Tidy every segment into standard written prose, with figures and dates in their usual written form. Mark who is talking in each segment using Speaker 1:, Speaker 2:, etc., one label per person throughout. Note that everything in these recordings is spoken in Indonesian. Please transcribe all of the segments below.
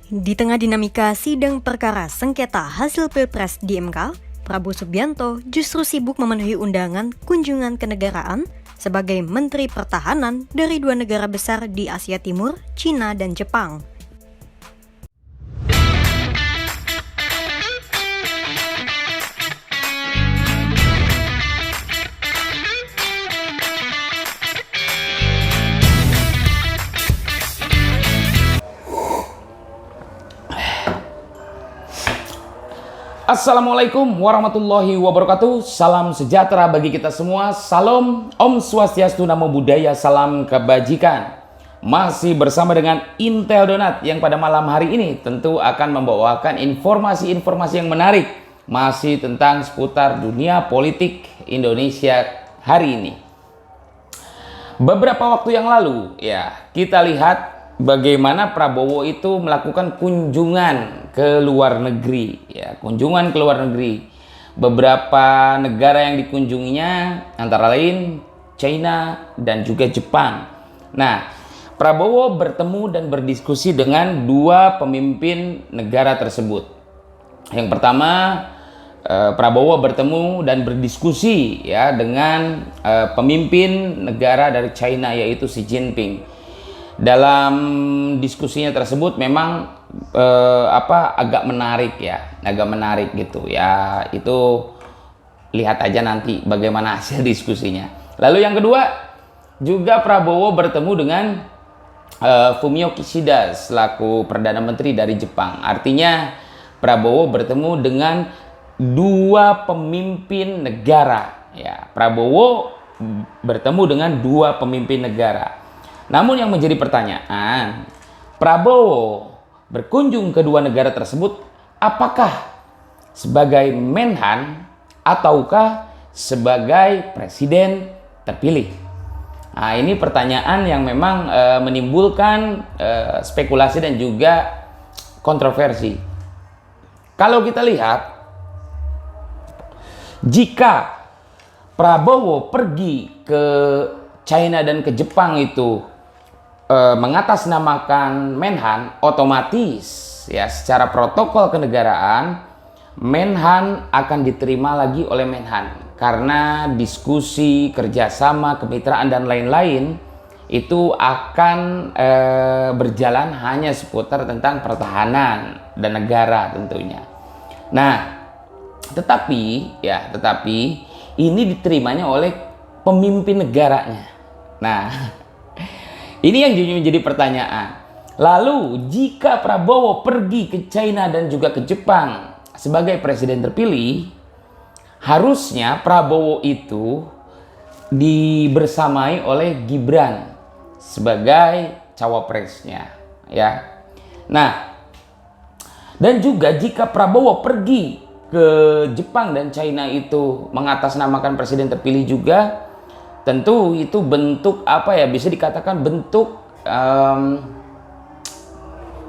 Speaker 1: Di tengah dinamika sidang perkara sengketa hasil Pilpres di MK, Prabowo Subianto justru sibuk memenuhi undangan kunjungan kenegaraan sebagai Menteri Pertahanan dari dua negara besar di Asia Timur, China dan Jepang.
Speaker 2: Assalamualaikum warahmatullahi wabarakatuh. Salam sejahtera bagi kita semua. Salam Om Swastiastu, Namo Buddhaya, salam kebajikan. Masih bersama dengan Intel Donat yang pada malam hari ini tentu akan membawakan informasi-informasi yang menarik masih tentang seputar dunia politik Indonesia hari ini. Beberapa waktu yang lalu ya kita lihat bagaimana Prabowo itu melakukan kunjungan ke luar negeri, ya, kunjungan ke luar negeri. Beberapa negara yang dikunjunginya antara lain China dan juga Jepang. Nah, Prabowo bertemu dan berdiskusi dengan dua pemimpin negara tersebut. Yang pertama, Prabowo bertemu dan berdiskusi ya dengan pemimpin negara dari China yaitu Xi Jinping. Dalam diskusinya tersebut memang agak menarik ya, agak menarik gitu ya. Itu lihat aja nanti bagaimana hasil diskusinya. Lalu yang kedua, juga Prabowo bertemu dengan Fumio Kishida selaku Perdana Menteri dari Jepang. Artinya Prabowo bertemu dengan dua pemimpin negara ya. Prabowo bertemu dengan dua pemimpin negara. Namun yang menjadi pertanyaan, Prabowo berkunjung ke dua negara tersebut apakah sebagai Menhan ataukah sebagai presiden terpilih? Nah, ini pertanyaan yang memang menimbulkan spekulasi dan juga kontroversi. Kalau kita lihat, jika Prabowo pergi ke China dan ke Jepang itu mengatasnamakan Menhan, otomatis ya secara protokol kenegaraan Menhan akan diterima lagi oleh Menhan karena diskusi, kerjasama, kemitraan dan lain-lain itu akan berjalan hanya seputar tentang pertahanan dan negara tentunya. Nah, tetapi ini diterimanya oleh pemimpin negaranya. Nah, ini yang menjadi pertanyaan. Lalu jika Prabowo pergi ke China dan juga ke Jepang sebagai presiden terpilih, harusnya Prabowo itu dibersamai oleh Gibran sebagai cawapresnya, ya. Nah, dan juga jika Prabowo pergi ke Jepang dan China itu mengatasnamakan presiden terpilih juga, tentu itu bentuk bisa dikatakan bentuk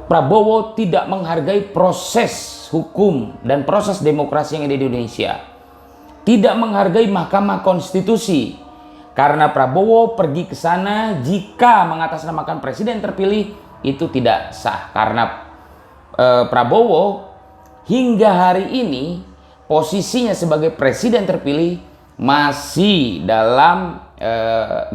Speaker 2: Prabowo tidak menghargai proses hukum dan proses demokrasi yang ada di Indonesia. Tidak menghargai Mahkamah Konstitusi. Karena Prabowo pergi ke sana jika mengatasnamakan presiden terpilih itu tidak sah. Karena Prabowo hingga hari ini posisinya sebagai presiden terpilih masih dalam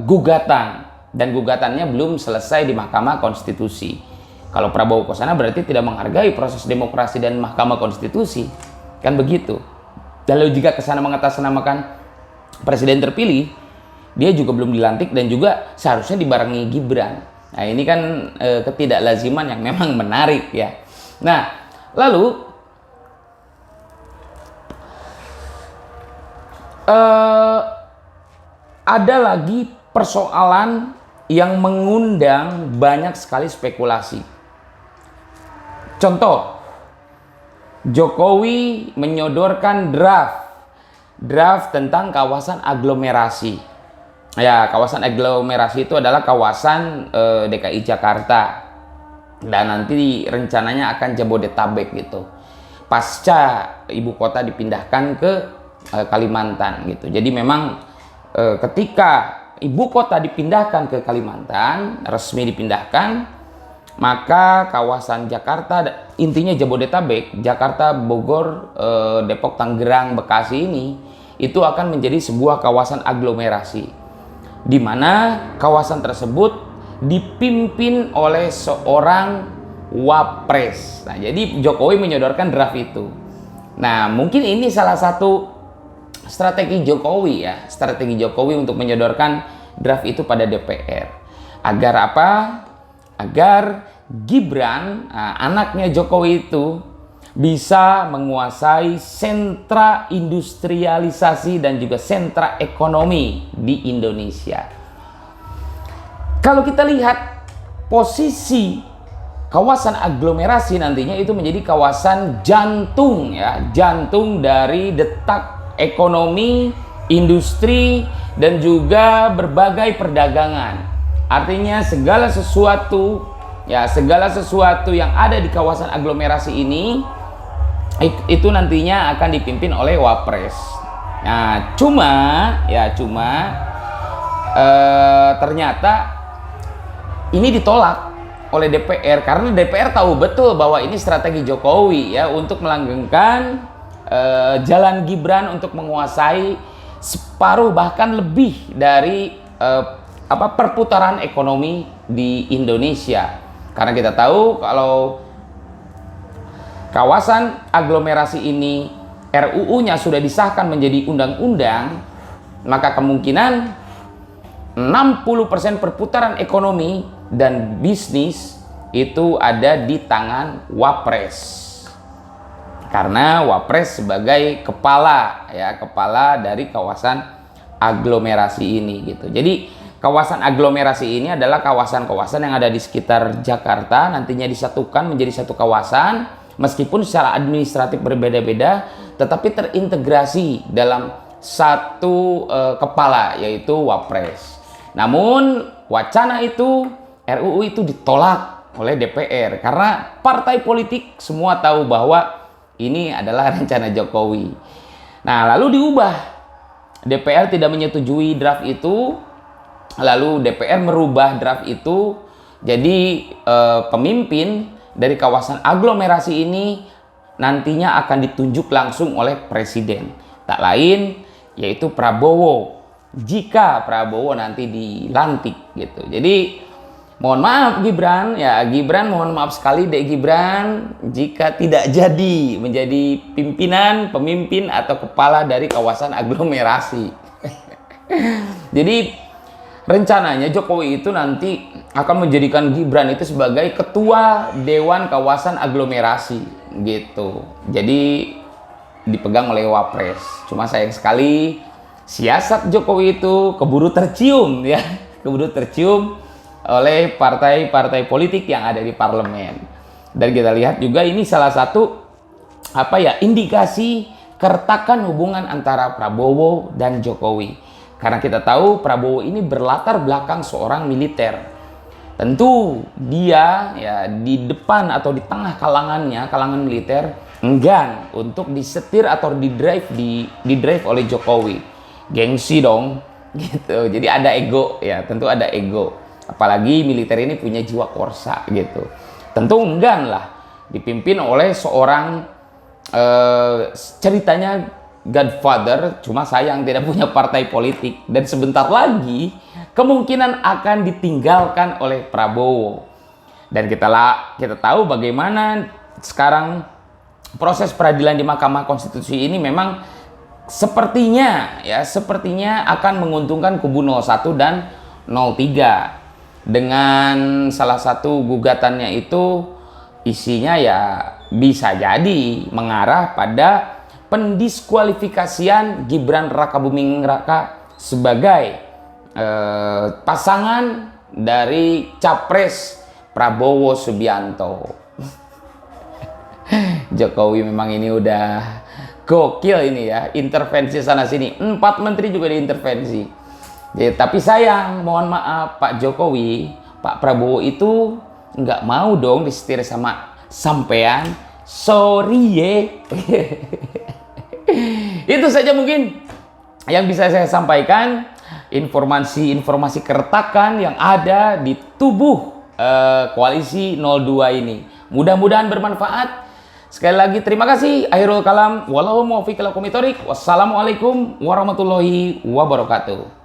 Speaker 2: gugatan dan gugatannya belum selesai di Mahkamah Konstitusi. Kalau Prabowo ke sana berarti tidak menghargai proses demokrasi dan Mahkamah Konstitusi, kan begitu. Lalu jika ke sana mengatasnamakan presiden terpilih, dia juga belum dilantik dan juga seharusnya dibarengi Gibran. Nah, ini kan ketidaklaziman yang memang menarik ya. Nah, lalu ada lagi persoalan yang mengundang banyak sekali spekulasi. Contoh, Jokowi menyodorkan draft tentang kawasan aglomerasi. Ya, kawasan aglomerasi itu adalah kawasan DKI Jakarta dan nanti rencananya akan Jabodetabek gitu. Pasca ibu kota dipindahkan ke Kalimantan gitu. Jadi memang ketika ibu kota dipindahkan ke Kalimantan, resmi dipindahkan, maka kawasan Jakarta, intinya Jabodetabek, Jakarta, Bogor, Depok, Tangerang, Bekasi ini, itu akan menjadi sebuah kawasan aglomerasi, di mana kawasan tersebut dipimpin oleh seorang wapres. Nah, jadi Jokowi menyodorkan draft itu. Nah, mungkin ini salah satu strategi Jokowi ya, strategi Jokowi untuk menyodorkan draft itu pada DPR. Agar apa? Agar Gibran, anaknya Jokowi itu, bisa menguasai sentra industrialisasi dan juga sentra ekonomi di Indonesia. Kalau kita lihat posisi kawasan aglomerasi nantinya itu menjadi kawasan jantung ya, jantung dari detak ekonomi, industri, dan juga berbagai perdagangan. Artinya segala sesuatu yang ada di kawasan aglomerasi ini itu nantinya akan dipimpin oleh wapres. Nah, ternyata ini ditolak oleh DPR karena DPR tahu betul bahwa ini strategi Jokowi ya untuk melanggengkan jalan Gibran untuk menguasai separuh bahkan lebih dari perputaran ekonomi di Indonesia. Karena kita tahu kalau kawasan aglomerasi ini RUU-nya sudah disahkan menjadi undang-undang, maka kemungkinan 60% perputaran ekonomi dan bisnis itu ada di tangan wapres. Karena wapres sebagai kepala dari kawasan aglomerasi ini gitu. Jadi kawasan aglomerasi ini adalah kawasan-kawasan yang ada di sekitar Jakarta, nantinya disatukan menjadi satu kawasan, meskipun secara administratif berbeda-beda, tetapi terintegrasi dalam satu kepala, yaitu wapres. Namun wacana itu, RUU itu ditolak oleh DPR, karena partai politik semua tahu bahwa ini adalah rencana Jokowi. Nah, lalu diubah. DPR tidak menyetujui draft itu. Lalu DPR merubah draft itu, jadi pemimpin dari kawasan aglomerasi ini nantinya akan ditunjuk langsung oleh presiden. Tak lain yaitu Prabowo, jika Prabowo nanti dilantik gitu. Jadi mohon maaf Gibran, mohon maaf sekali Dek Gibran jika tidak jadi menjadi pemimpin atau kepala dari kawasan aglomerasi. Jadi rencananya Jokowi itu nanti akan menjadikan Gibran itu sebagai ketua Dewan Kawasan Aglomerasi gitu. Jadi dipegang oleh wapres. Cuma sayang sekali siasat Jokowi itu keburu tercium oleh partai-partai politik yang ada di parlemen. Dan kita lihat juga ini salah satu indikasi keretakan hubungan antara Prabowo dan Jokowi. Karena kita tahu Prabowo ini berlatar belakang seorang militer. Tentu dia di depan atau di tengah kalangan militer enggan untuk disetir atau didrive oleh Jokowi. Gengsi dong gitu. Jadi ada ego tentu ada ego. Apalagi militer ini punya jiwa korsa gitu. Tentu enggan lah dipimpin oleh seorang ceritanya Godfather, cuma sayang tidak punya partai politik, dan sebentar lagi kemungkinan akan ditinggalkan oleh Prabowo. Dan kita tahu bagaimana sekarang proses peradilan di Mahkamah Konstitusi ini memang sepertinya akan menguntungkan kubu 01 dan 03. Dengan salah satu gugatannya itu isinya bisa jadi mengarah pada pendiskualifikasian Gibran Rakabuming Raka sebagai pasangan dari Capres Prabowo Subianto. Jokowi memang ini udah gokil ini intervensi sana sini. 4 menteri juga diintervensi. Jadi, tapi sayang, mohon maaf Pak Jokowi, Pak Prabowo itu nggak mau dong disetir sama sampean. Sorry Itu saja mungkin yang bisa saya sampaikan, informasi keretakan yang ada di tubuh koalisi 02 ini. Mudah-mudahan bermanfaat. Sekali lagi terima kasih. Akhirul kalam. Wallahu muwaffiq ila aqwamit thoriq. Wassalamualaikum warahmatullahi wabarakatuh.